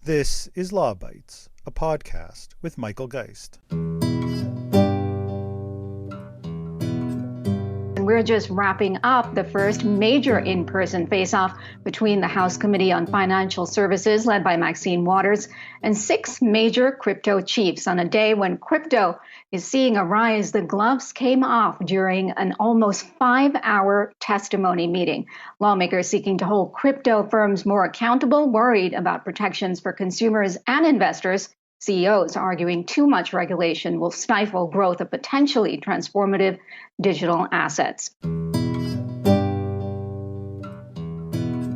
This is Law Bytes, a podcast with Michael Geist. We're just wrapping up the first major in-person face-off between the House Committee on Financial Services, led by Maxine Waters, and 6 major crypto chiefs. On a day when crypto is seeing a rise, the gloves came off during an almost 5-hour testimony meeting. Lawmakers seeking to hold crypto firms more accountable, worried about protections for consumers and investors. CEOs arguing too much regulation will stifle growth of potentially transformative digital assets.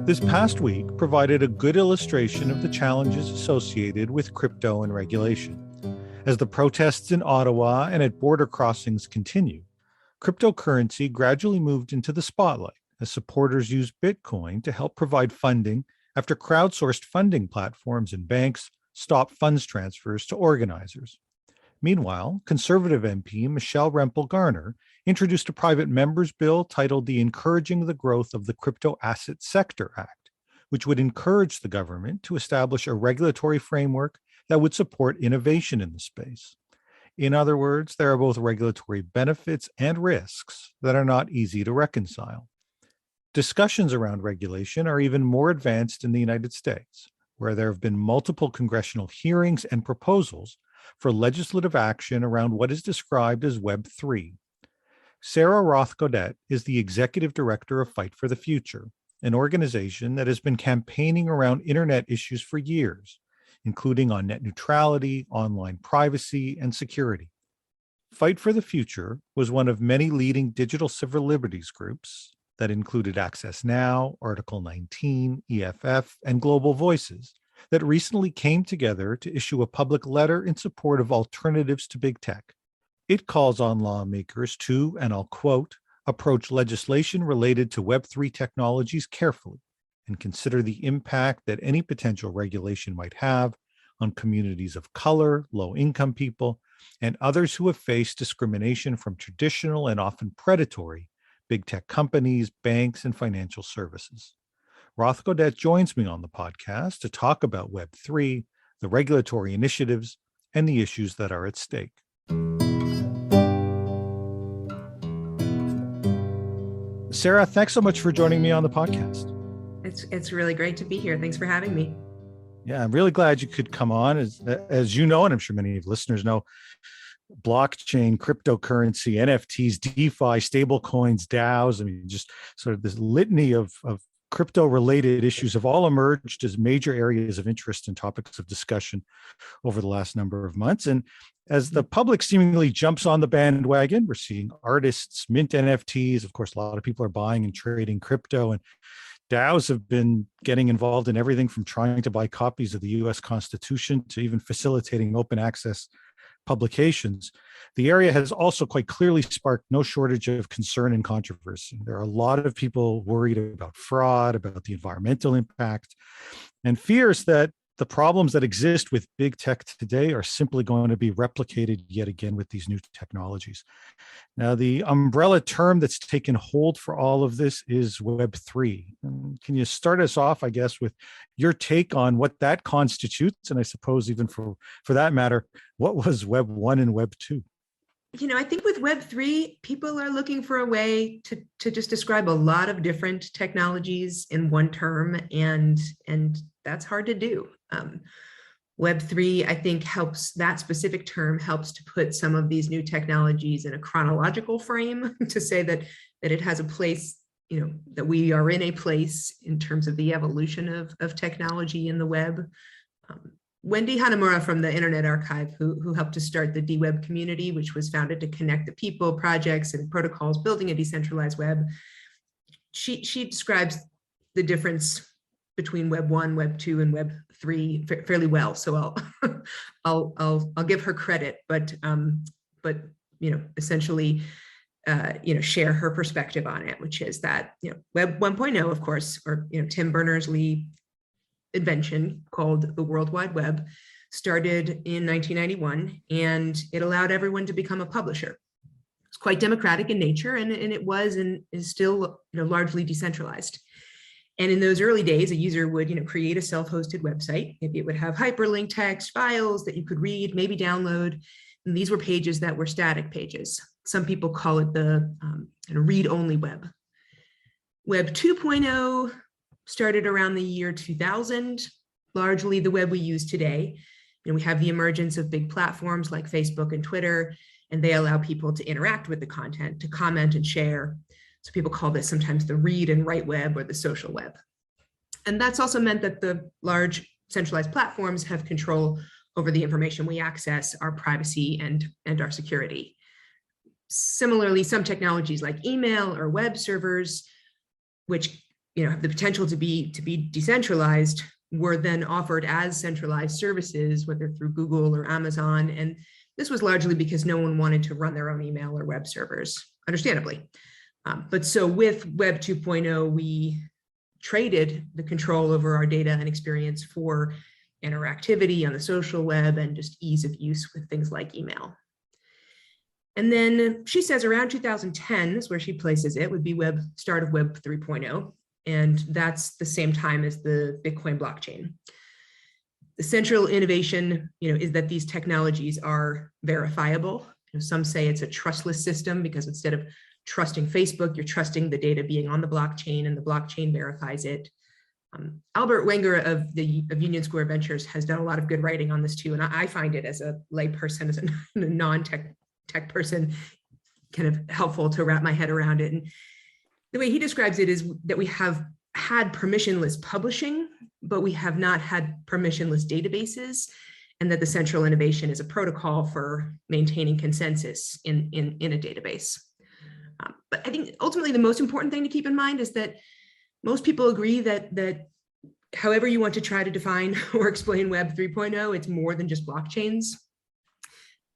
This past week provided a good illustration of the challenges associated with crypto and regulation. As the protests in Ottawa and at border crossings continue, cryptocurrency gradually moved into the spotlight as supporters used Bitcoin to help provide funding after crowdsourced funding platforms and banks stop funds transfers to organizers. Meanwhile, Conservative MP Michelle Rempel-Garner introduced a private member's bill titled the Encouraging the Growth of the Crypto Asset Sector Act, which would encourage the government to establish a regulatory framework that would support innovation in the space. In other words, there are both regulatory benefits and risks that are not easy to reconcile. Discussions around regulation are even more advanced in the United States, where there have been multiple congressional hearings and proposals for legislative action around what is described as Web 3. Sarah Roth-Gaudette is the executive director of Fight for the Future, an organization that has been campaigning around internet issues for years, including on net neutrality, online privacy, and security. Fight for the Future was one of many leading digital civil liberties groups that included Access Now, Article 19, EFF, and Global Voices, that recently came together to issue a public letter in support of alternatives to big tech. It calls on lawmakers to, and I'll quote, approach legislation related to Web3 technologies carefully and consider the impact that any potential regulation might have on communities of color, low-income people, and others who have faced discrimination from traditional and often predatory big tech companies, banks, and financial services. Roth-Gaudette joins me on the podcast to talk about Web3, the regulatory initiatives, and the issues that are at stake. Sarah, thanks so much for joining me on the podcast. It's really great to be here. Thanks for having me. Yeah, I'm really glad you could come on. As you know, and I'm sure many of listeners know, blockchain, cryptocurrency, NFTs, DeFi, stablecoins, DAOs, I mean, just sort of this litany of crypto-related issues have all emerged as major areas of interest and topics of discussion over the last number of months. And as the public seemingly jumps on the bandwagon, we're seeing artists mint NFTs. Of course, a lot of people are buying and trading crypto, and DAOs have been getting involved in everything from trying to buy copies of the US Constitution to even facilitating open access publications. The area has also quite clearly sparked no shortage of concern and controversy. There are a lot of people worried about fraud, about the environmental impact, and fears that the problems that exist with big tech today are simply going to be replicated yet again with these new technologies. Now, the umbrella term that's taken hold for all of this is Web3. Can you start us off, I guess, with your take on what that constitutes? And I suppose even for that matter, what was Web 1 and Web 2? You know, I think with Web3, people are looking for a way to just describe a lot of different technologies in one term, and that's hard to do. Web3, I think, that specific term helps to put some of these new technologies in a chronological frame to say that it has a place, you know, that we are in a place in terms of the evolution of technology in the web. Wendy Hanamura from the Internet Archive, who helped to start the DWeb community, which was founded to connect the people, projects, and protocols building a decentralized web. She describes the difference between Web 1, Web 2, and Web 3 fairly well. So I'll give her credit, but you know, essentially, you know, share her perspective on it, which is that, you know, Web 1.0, of course, or, you know, Tim Berners-Lee invention called the World Wide Web, started in 1991, and it allowed everyone to become a publisher. It's quite democratic in nature, and it was and is still, you know, largely decentralized. And in those early days, a user would, create a self-hosted website. Maybe it would have hyperlink text files that you could read, maybe download. And these were pages that were static pages. Some people call it the read-only web. Web 2.0 started around the year 2000, largely the web we use today. We have the emergence of big platforms like Facebook and Twitter, and they allow people to interact with the content, to comment and share. So people call this sometimes the read and write web or the social web. And that's also meant that the large centralized platforms have control over the information we access, our privacy and our security. Similarly, some technologies like email or web servers, which have the potential to be decentralized, were then offered as centralized services, whether through Google or Amazon. And this was largely because no one wanted to run their own email or web servers, understandably. But so with Web 2.0, we traded the control over our data and experience for interactivity on the social web and just ease of use with things like email. And then she says around 2010 is where she places it, would be start of Web 3.0. And that's the same time as the Bitcoin blockchain. The central innovation, is that these technologies are verifiable. Some say it's a trustless system because instead of trusting Facebook, you're trusting the data being on the blockchain and the blockchain verifies it. Albert Wenger of Union Square Ventures has done a lot of good writing on this too. And I find it as a lay person, as a non-tech person, kind of helpful to wrap my head around it. And the way he describes it is that we have had permissionless publishing, but we have not had permissionless databases, and that the central innovation is a protocol for maintaining consensus in a database. But I think ultimately the most important thing to keep in mind is that most people agree that however you want to try to define or explain Web 3.0, it's more than just blockchains.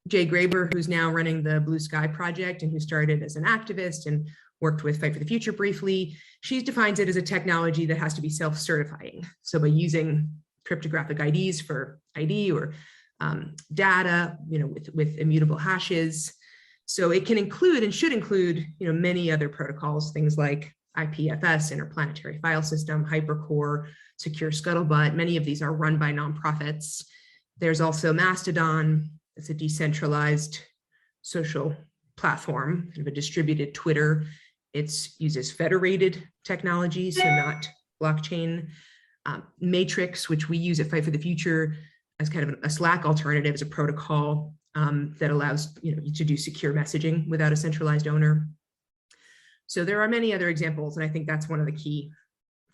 Jay Graber, who's now running the Blue Sky Project and who started as an activist and worked with Fight for the Future briefly, she defines it as a technology that has to be self-certifying. So by using cryptographic IDs for ID or data, with immutable hashes. So it can include and should include, many other protocols, things like IPFS, Interplanetary File System, Hypercore, Secure Scuttlebutt. Many of these are run by nonprofits. There's also Mastodon. It's a decentralized social platform, kind of a distributed Twitter. It uses federated technology, so not blockchain. Matrix, which we use at Fight for the Future as kind of a Slack alternative, is a protocol that allows you to do secure messaging without a centralized owner. So there are many other examples, and I think that's one of the key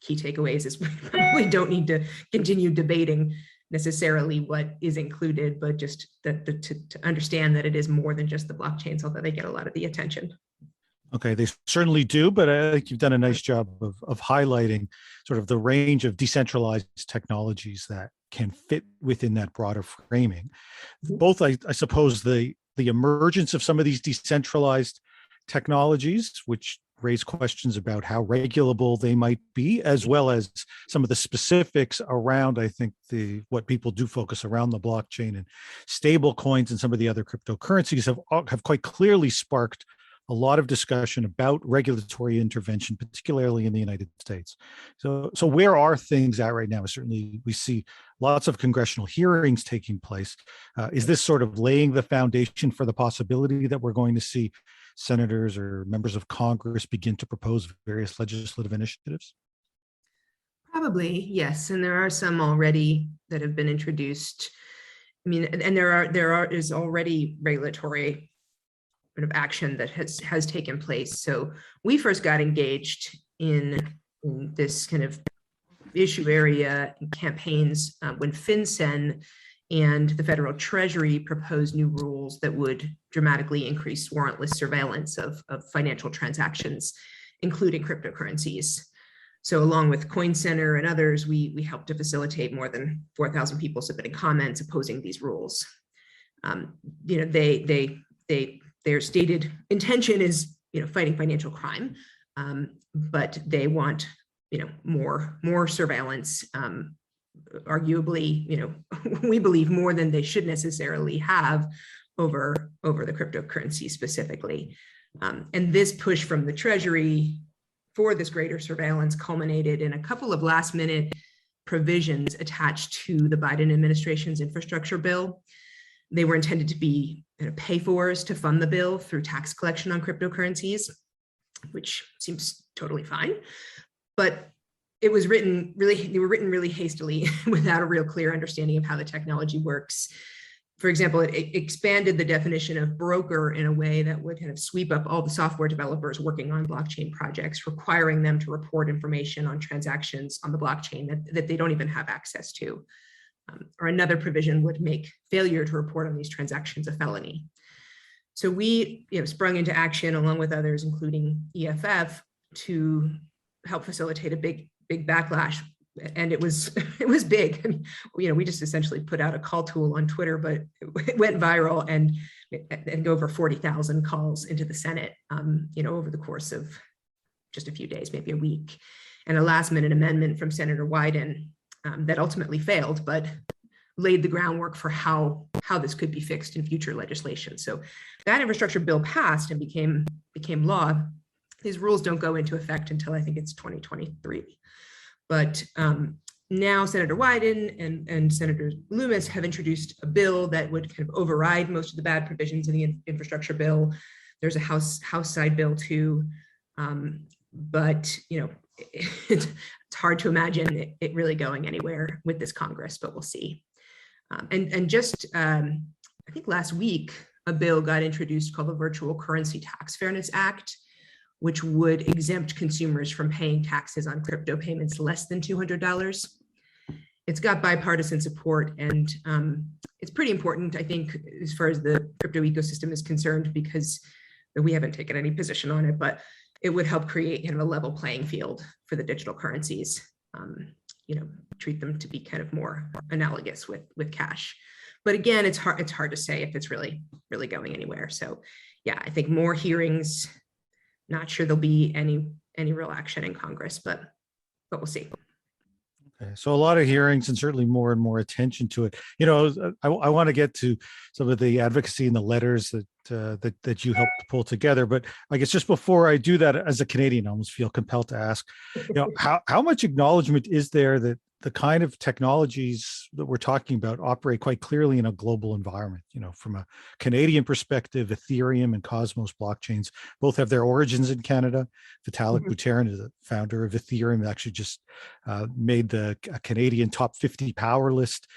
takeaways is we probably don't need to continue debating necessarily what is included, but just to understand that it is more than just the blockchains, although they get a lot of the attention. Okay, they certainly do, but I think you've done a nice job of highlighting sort of the range of decentralized technologies that can fit within that broader framing. Both, I suppose, the emergence of some of these decentralized technologies, which raise questions about how regulable they might be, as well as some of the specifics around, I think, what people do focus around the blockchain and stable coins and some of the other cryptocurrencies have quite clearly sparked a lot of discussion about regulatory intervention, particularly in the United States. So where are things at right now? Certainly, we see lots of congressional hearings taking place. Is this sort of laying the foundation for the possibility that we're going to see senators or members of Congress begin to propose various legislative initiatives? Probably, yes. And there are some already that have been introduced. I mean, and there is already regulatory sort of action that has taken place. So we first got engaged in this kind of issue area and campaigns when FinCEN and the federal treasury proposed new rules that would dramatically increase warrantless surveillance of financial transactions, including cryptocurrencies. So along with Coin Center and others, we helped to more than 4,000 people submitting comments opposing these rules. Their stated intention is, fighting financial crime, but they want, more surveillance. Arguably, we believe more than they should necessarily have over the cryptocurrency specifically. And this push from the Treasury for this greater surveillance culminated in a couple of last minute provisions attached to the Biden administration's infrastructure bill. They were intended to be pay-fors to fund the bill through tax collection on cryptocurrencies, which seems totally fine. But they were written really hastily without a real clear understanding of how the technology works. For example, it expanded the definition of broker in a way that would kind of sweep up all the software developers working on blockchain projects, requiring them to report information on transactions on the blockchain that they don't even have access to. Or another provision would make failure to report on these transactions a felony. So we sprung into action along with others, including EFF, to help facilitate a big backlash. And it was big. We just essentially put out a call tool on Twitter, but it went viral and over 40,000 calls into the Senate, over the course of just a few days, maybe a week, and a last minute amendment from Senator Wyden that ultimately failed, but laid the groundwork for how this could be fixed in future legislation. So that infrastructure bill passed and became law. These rules don't go into effect until I think it's 2023. But now Senator Wyden and Senator Loomis have introduced a bill that would kind of override most of the bad provisions in the infrastructure bill. There's a House side bill too, but it's hard to imagine it really going anywhere with this Congress, but we'll see. And just I think last week, a bill got introduced called the Virtual Currency Tax Fairness Act, which would exempt consumers from paying taxes on crypto payments less than $200. It's got bipartisan support, and it's pretty important, I think, as far as the crypto ecosystem is concerned, because we haven't taken any position on it, but it would help create kind of a level playing field for the digital currencies, treat them to be kind of more analogous with cash. But again, it's hard to say if it's really going anywhere. So yeah, I think more hearings. Not sure there'll be any real action in Congress, but we'll see. Okay, so a lot of hearings and certainly more and more attention to it. I want to get to some of the advocacy and the letters that you helped pull together. But I guess just before I do that, as a Canadian, I almost feel compelled to ask, how much acknowledgement is there that the kind of technologies that we're talking about operate quite clearly in a global environment? From a Canadian perspective, Ethereum and Cosmos blockchains both have their origins in Canada. Vitalik Buterin is the founder of Ethereum, actually just made the Canadian top 50 power list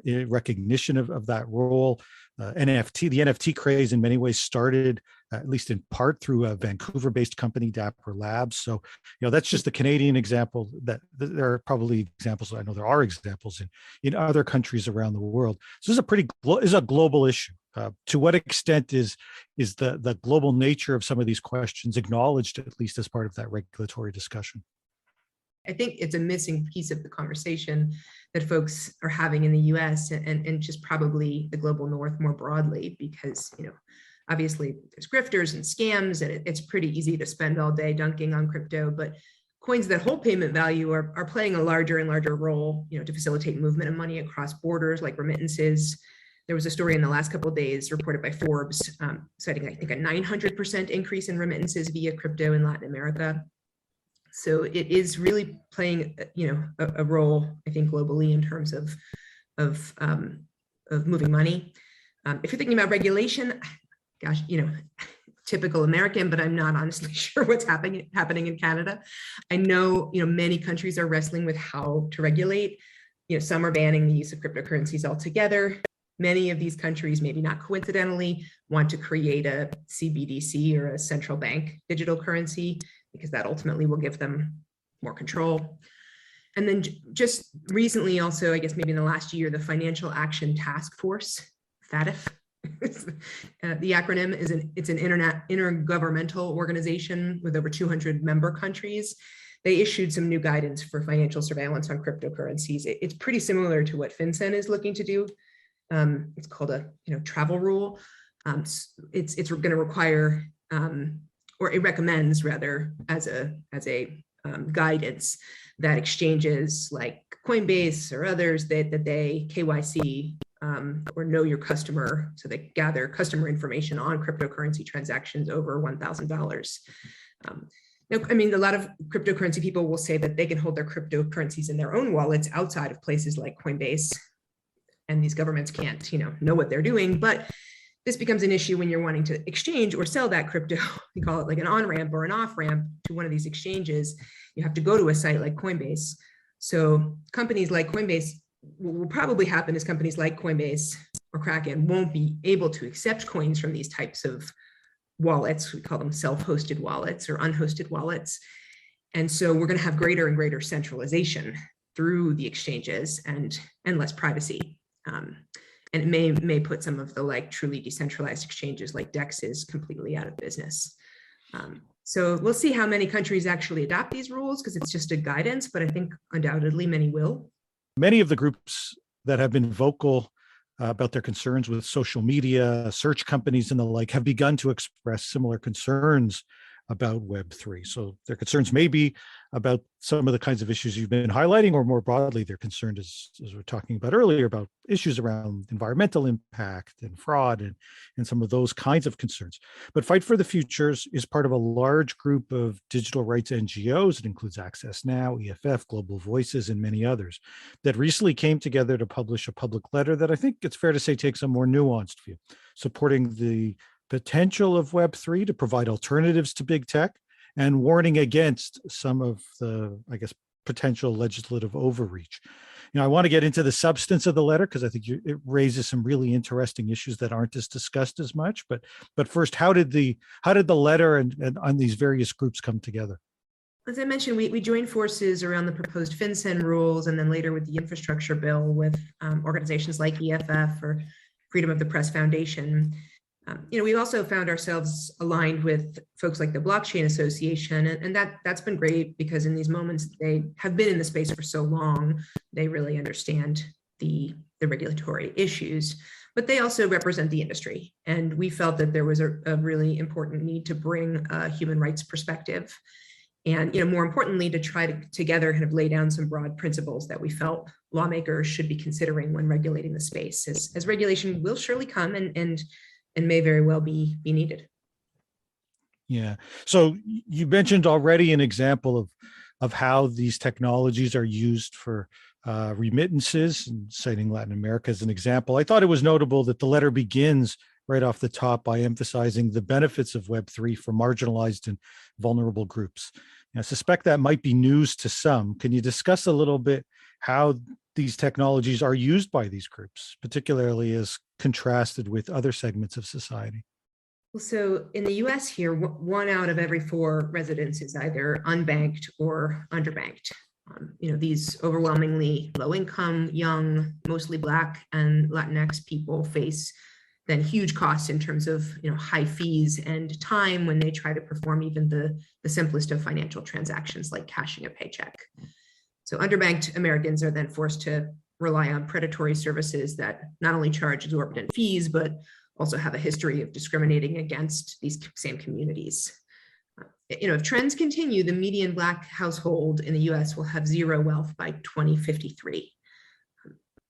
in recognition of that role. The NFT craze in many ways started, at least in part, through a Vancouver-based company, Dapper Labs. So, that's just the Canadian example. That there are probably examples. I know there are examples in other countries around the world. So this is a global issue. To what extent is the global nature of some of these questions acknowledged, at least as part of that regulatory discussion? I think it's a missing piece of the conversation that folks are having in the US and just probably the global North more broadly, because, obviously there's grifters and scams, and it's pretty easy to spend all day dunking on crypto, but coins that hold payment value are playing a larger and larger role, to facilitate movement of money across borders, like remittances. There was a story in the last couple of days reported by Forbes, citing, I think, a 900% increase in remittances via crypto in Latin America. So it is really playing, a role, I think, globally in terms of moving money. If you're thinking about regulation, gosh, typical American, but I'm not honestly sure what's happening in Canada. I know, many countries are wrestling with how to regulate. Some are banning the use of cryptocurrencies altogether. Many of these countries, maybe not coincidentally, want to create a CBDC or a central bank digital currency, because that ultimately will give them more control. And then just recently also, I guess maybe in the last year, the Financial Action Task Force, FATF, the acronym it's an intergovernmental organization with over 200 member countries. They issued some new guidance for financial surveillance on cryptocurrencies. It's pretty similar to what FinCEN is looking to do. It's called a travel rule. It's going to require, or it recommends rather, as a guidance, that exchanges like Coinbase or others that they KYC or know your customer, so they gather customer information on cryptocurrency transactions over $1,000. I mean, a lot of cryptocurrency people will say that they can hold their cryptocurrencies in their own wallets outside of places like Coinbase, and these governments can't, know what they're doing. But this becomes an issue when you're wanting to exchange or sell that crypto. We call it like an on-ramp or an off-ramp to one of these exchanges. You have to go to a site like Coinbase. So companies like Coinbase, what will probably happen is companies like Coinbase or Kraken won't be able to accept coins from these types of wallets. We call them self-hosted wallets or unhosted wallets. And so we're going to have greater and greater centralization through the exchanges and less privacy. And it may put some of the like truly decentralized exchanges like DEXs completely out of business. So we'll see how many countries actually adopt these rules, because it's just a guidance, but I think undoubtedly many will. Many of the groups that have been vocal about their concerns with social media, search companies, and the like have begun to express similar concerns about Web3. So their concerns may be about some of the kinds of issues you've been highlighting, or more broadly, they're concerned, as we were talking about earlier, about issues around environmental impact and fraud and some of those kinds of concerns. But Fight for the Futures is part of a large group of digital rights NGOs. It includes Access Now, EFF, Global Voices, and many others that recently came together to publish a public letter that I think it's fair to say takes a more nuanced view, supporting the potential of Web3 to provide alternatives to big tech and warning against some of the, I guess, potential legislative overreach. I want to get into the substance of the letter because I think it raises some really interesting issues that aren't as discussed as much. But first, how did the letter and on these various groups come together? As I mentioned, we joined forces around the proposed FinCEN rules, and then later with the infrastructure bill with organizations like EFF or Freedom of the Press Foundation. We also found ourselves aligned with folks like the Blockchain Association, and that's been great because in these moments they have been in the space for so long, they really understand the regulatory issues, but they also represent the industry. And we felt that there was a really important need to bring a human rights perspective and, more importantly, to try to together kind of lay down some broad principles that we felt lawmakers should be considering when regulating the space, as regulation will surely come and may very well be needed. Yeah. So you mentioned already an example of how these technologies are used for remittances, and citing Latin America as an example. I thought it was notable that the letter begins right off the top by emphasizing the benefits of Web3 for marginalized and vulnerable groups. I suspect that might be news to some. Can you discuss a little bit how these technologies are used by these groups, particularly as contrasted with other segments of society? Well, so in the US here, 1 out of every 4 residents is either unbanked or underbanked. These overwhelmingly low income, young, mostly Black and Latinx people face then huge costs in terms of high fees and time when they try to perform even the simplest of financial transactions like cashing a paycheck. So underbanked Americans are then forced to rely on predatory services that not only charge exorbitant fees, but also have a history of discriminating against these same communities. If trends continue, the median Black household in the US will have zero wealth by 2053.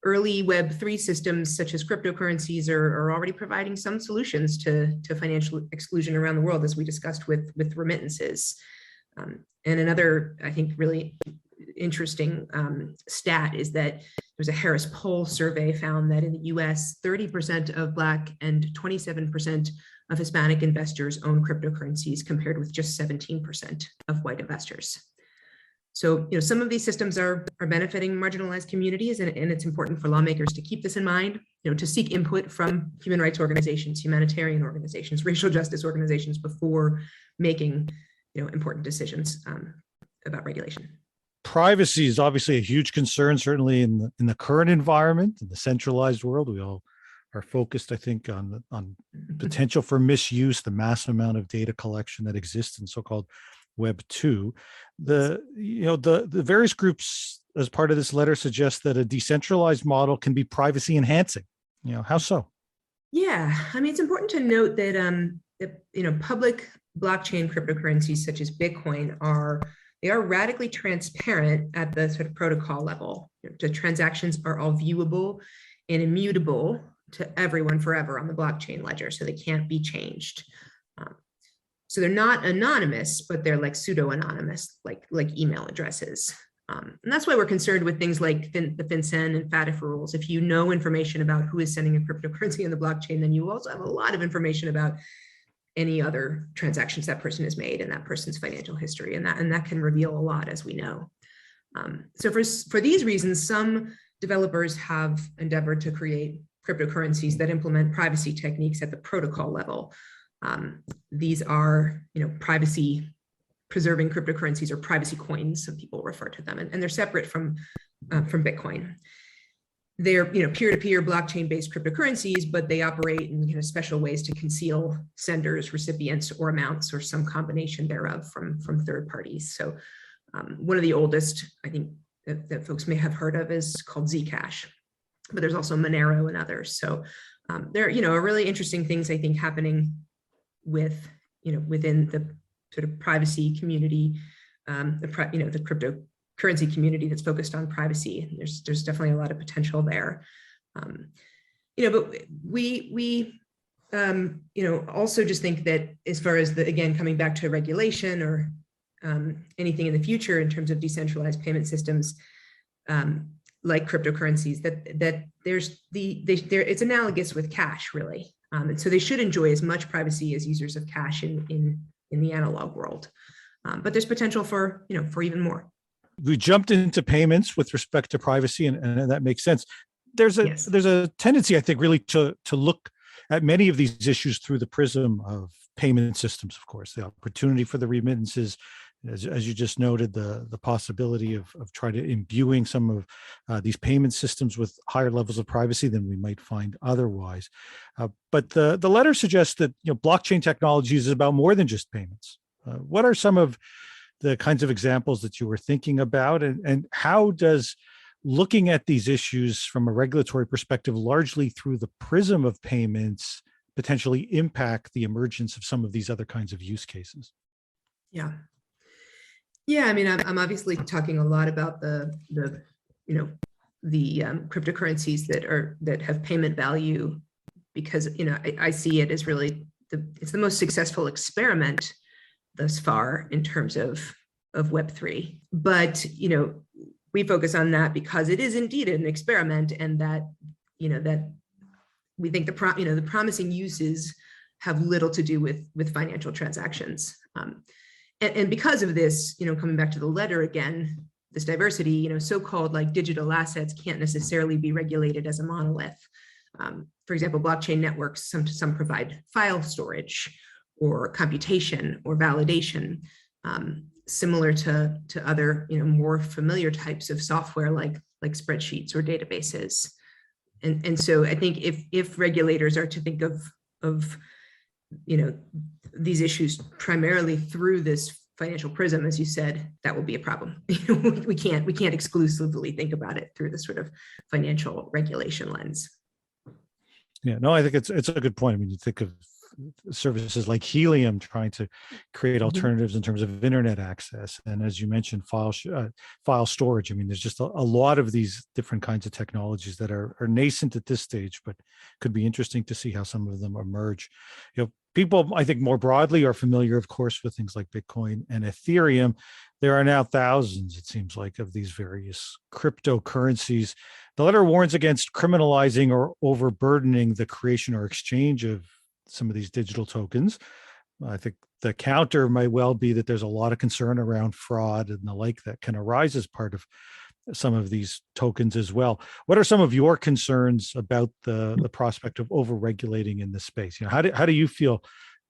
Early Web3 systems such as cryptocurrencies are already providing some solutions to financial exclusion around the world, as we discussed with remittances. And another, I think, really interesting stat is that there's a Harris Poll survey found that in the US, 30% of Black and 27% of Hispanic investors own cryptocurrencies, compared with just 17% of white investors. So, some of these systems are benefiting marginalized communities, and it's important for lawmakers to keep this in mind, to seek input from human rights organizations, humanitarian organizations, racial justice organizations before making, important decisions about regulation. Privacy is obviously a huge concern, certainly in the current environment, in the centralized world. We all are focused, I think, on potential for misuse, the massive amount of data collection that exists in so-called Web 2. The various groups as part of this letter suggest that a decentralized model can be privacy enhancing. How so? Yeah, I mean, it's important to note that public blockchain cryptocurrencies such as Bitcoin are radically transparent at the sort of protocol level. The transactions are all viewable and immutable to everyone forever on the blockchain ledger, so they can't be changed. So they're not anonymous, but they're like pseudo-anonymous, like email addresses. And that's why we're concerned with things like the FinCEN and FATF rules. If you know information about who is sending a cryptocurrency on the blockchain, then you also have a lot of information about any other transactions that person has made and that person's financial history, and that can reveal a lot, as we know. So for these reasons, some developers have endeavored to create cryptocurrencies that implement privacy techniques at the protocol level. These are, privacy preserving cryptocurrencies, or privacy coins, some people refer to them, and they're separate from Bitcoin. They're peer-to-peer blockchain-based cryptocurrencies, but they operate in special ways to conceal senders, recipients, or amounts, or some combination thereof from third parties. So one of the oldest, I think, that folks may have heard of is called Zcash, but there's also Monero and others. So there are really interesting things, I think, happening with within the sort of privacy community, the cryptocurrency community that's focused on privacy. There's definitely a lot of potential there. But we also just think that as far as again, coming back to regulation or anything in the future in terms of decentralized payment systems, like cryptocurrencies, that it's analogous with cash, really. And so they should enjoy as much privacy as users of cash in the analog world. But there's potential for even more. We jumped into payments with respect to privacy, and that makes sense. There's a tendency, I think, really to look at many of these issues through the prism of payment systems. Of course, the opportunity for the remittances, as you just noted, the possibility of trying to imbuing some of these payment systems with higher levels of privacy than we might find otherwise. But the letter suggests that blockchain technology is about more than just payments. What are some of the kinds of examples that you were thinking about, and how does looking at these issues from a regulatory perspective, largely through the prism of payments, potentially impact the emergence of some of these other kinds of use cases? Yeah, I mean, I'm obviously talking a lot about the cryptocurrencies that have payment value, because I see it as really it's the most successful experiment thus far in terms of Web3. But we focus on that because it is indeed an experiment, and that that we think the promising uses have little to do with financial transactions. And because of this, coming back to the letter again, this diversity, so-called like digital assets can't necessarily be regulated as a monolith. For example, blockchain networks, some provide file storage or computation or validation, similar to other, more familiar types of software like spreadsheets or databases. And so I think if regulators are to think of these issues primarily through this financial prism, as you said, that will be a problem. We can't exclusively think about it through this sort of financial regulation lens. Yeah, no, I think it's a good point. I mean, you think of services like Helium trying to create alternatives in terms of internet access, and as you mentioned, file storage. I mean, there's just a lot of these different kinds of technologies that are nascent at this stage, but could be interesting to see how some of them emerge. People, I think, more broadly are familiar, of course, with things like Bitcoin and Ethereum. There are now thousands, it seems like, of these various cryptocurrencies. The letter warns against criminalizing or overburdening the creation or exchange of some of these digital tokens. I think the counter might well be that there's a lot of concern around fraud and the like that can arise as part of some of these tokens as well. What are some of your concerns about the prospect of over-regulating in this space? How do you feel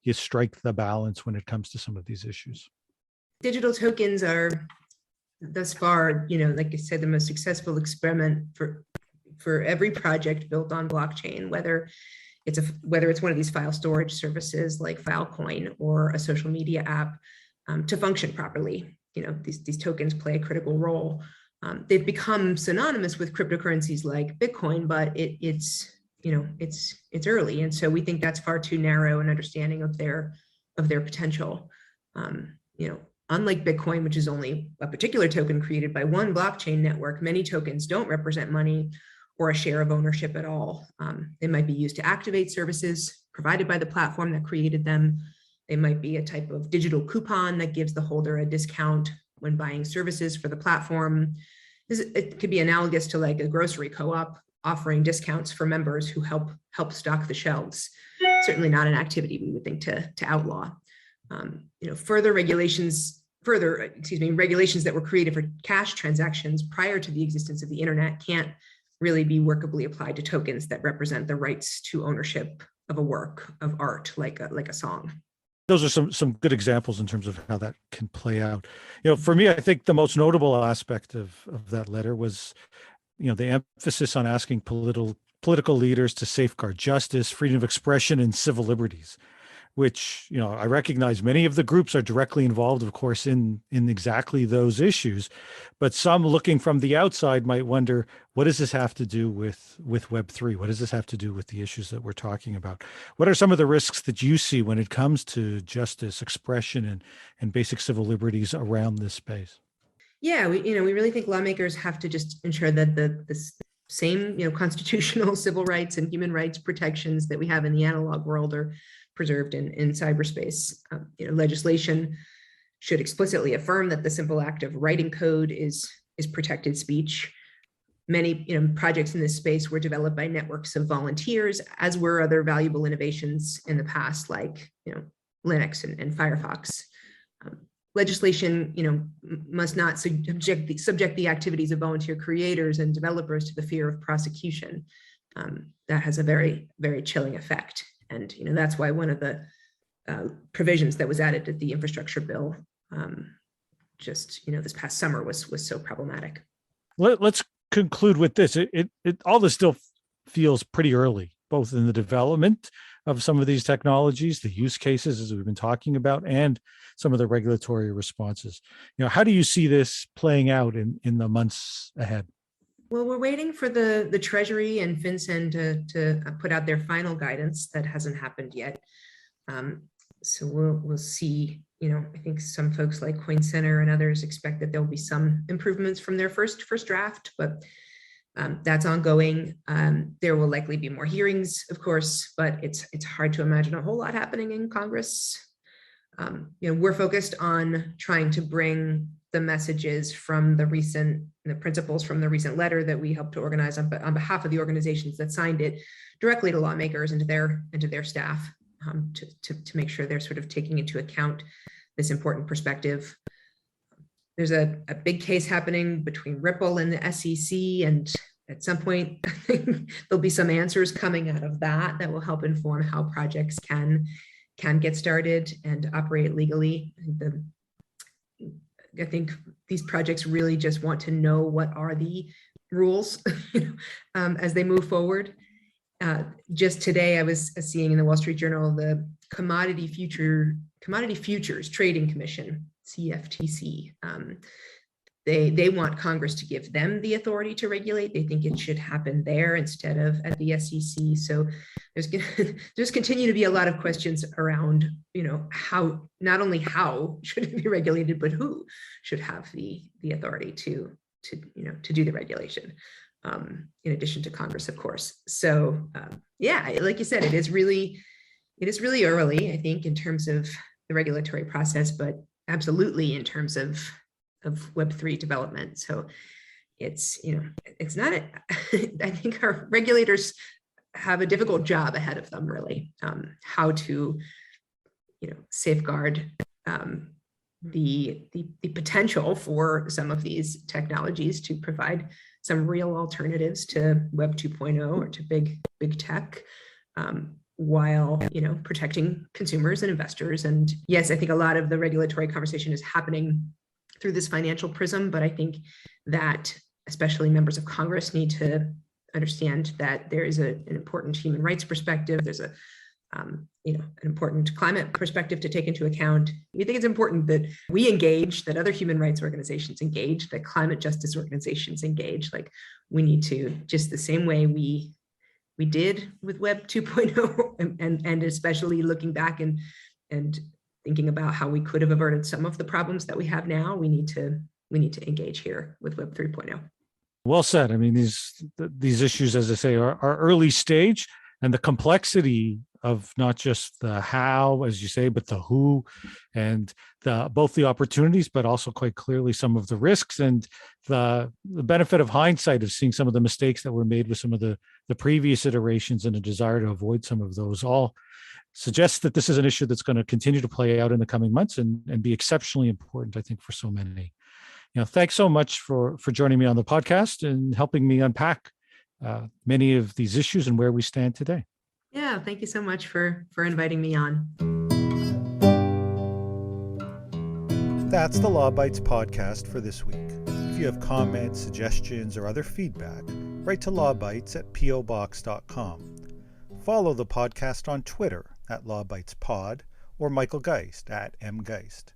you strike the balance when it comes to some of these issues? Digital tokens are thus far, like I said, the most successful experiment for every project built on blockchain, whether it's one of these file storage services like Filecoin or a social media app, to function properly. These tokens play a critical role. They've become synonymous with cryptocurrencies like Bitcoin, but it's early, and so we think that's far too narrow an understanding of their potential. Unlike Bitcoin, which is only a particular token created by one blockchain network, many tokens don't represent money or a share of ownership at all. They might be used to activate services provided by the platform that created them. They might be a type of digital coupon that gives the holder a discount when buying services for the platform. It could be analogous to like a grocery co-op offering discounts for members who help stock the shelves. Certainly not an activity we would think to outlaw. Regulations that were created for cash transactions prior to the existence of the internet can't really be workably applied to tokens that represent the rights to ownership of a work of art, like a song. Those are some good examples in terms of how that can play out. For me, I think the most notable aspect of that letter was, the emphasis on asking political leaders to safeguard justice, freedom of expression, and civil liberties, which, I recognize many of the groups are directly involved, of course, in exactly those issues. But some looking from the outside might wonder, what does this have to do with Web3? What does this have to do with the issues that we're talking about? What are some of the risks that you see when it comes to justice, expression, and basic civil liberties around this space? Yeah, we really think lawmakers have to just ensure that the same, constitutional civil rights and human rights protections that we have in the analog world are preserved in cyberspace. Legislation should explicitly affirm that the simple act of writing code is protected speech. Many projects in this space were developed by networks of volunteers, as were other valuable innovations in the past, like Linux and Firefox. Legislation, must not subject the activities of volunteer creators and developers to the fear of prosecution. That has a very, very chilling effect. And that's why one of the provisions that was added to the infrastructure bill this past summer was so problematic. Let's conclude with this. All this still feels pretty early, both in the development of some of these technologies, the use cases, as we've been talking about, and some of the regulatory responses. How do you see this playing out in the months ahead? Well, we're waiting for the Treasury and FinCEN to put out their final guidance. That hasn't happened yet. So we'll see. I think some folks like Coin Center and others expect that there'll be some improvements from their first draft, but that's ongoing. There will likely be more hearings, of course, but it's hard to imagine a whole lot happening in Congress. We're focused on trying to bring the messages from the principles from the recent letter that we helped to organize on behalf of the organizations that signed it directly to lawmakers and to their staff to make sure they're sort of taking into account this important perspective. There's a big case happening between Ripple and the SEC, and at some point, I think there'll be some answers coming out of that will help inform how projects can get started and operate legally. I think these projects really just want to know what are the rules as they move forward. Just today, I was seeing in the Wall Street Journal the Commodity Futures Trading Commission, CFTC. They want Congress to give them the authority to regulate. They think it should happen there instead of at the SEC. So there's continue to be a lot of questions around, how, not only how should it be regulated, but who should have the authority to do the regulation, in addition to Congress, of course. So like you said, it is really early, I think, in terms of the regulatory process, but absolutely in terms of Web3 development. So it's not, I think our regulators have a difficult job ahead of them, really, how to, safeguard the potential for some of these technologies to provide some real alternatives to Web 2.0 or to big tech, while protecting consumers and investors. And yes, I think a lot of the regulatory conversation is happening through this financial prism, but I think that especially members of Congress need to understand that there is an important human rights perspective. There's an important climate perspective to take into account. We think it's important that we engage, that other human rights organizations engage, that climate justice organizations engage. Like, we need to, just the same way we did with Web 2.0, and especially looking back and thinking about how we could have averted some of the problems that we have now, we need to engage here with Web 3.0. Well said. I mean, these issues, as I say, are early stage, and the complexity of not just the how, as you say, but the who, and both the opportunities, but also quite clearly some of the risks, and the benefit of hindsight of seeing some of the mistakes that were made with some of the previous iterations and a desire to avoid some of those, all suggests that this is an issue that's going to continue to play out in the coming months and be exceptionally important, I think, for so many. Thanks so much for joining me on the podcast and helping me unpack many of these issues and where we stand today. Yeah, thank you so much for inviting me on. That's the Law Bytes podcast for this week. If you have comments, suggestions, or other feedback, write to lawbytes@pobox.com. Follow the podcast on Twitter @LawBytesPod or Michael Geist @mgeist.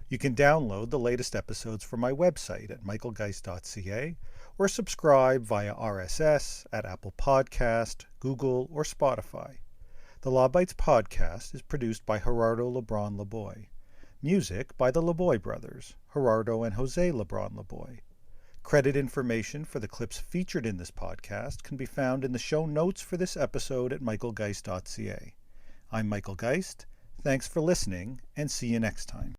You can download the latest episodes from my website at michaelgeist.ca or subscribe via RSS at Apple Podcast, Google, or Spotify. The Law Bytes podcast is produced by Gerardo Lebron Laboy. Music by the Laboy brothers, Gerardo and Jose Lebron Laboy. Credit information for the clips featured in this podcast can be found in the show notes for this episode at michaelgeist.ca. I'm Michael Geist. Thanks for listening, and see you next time.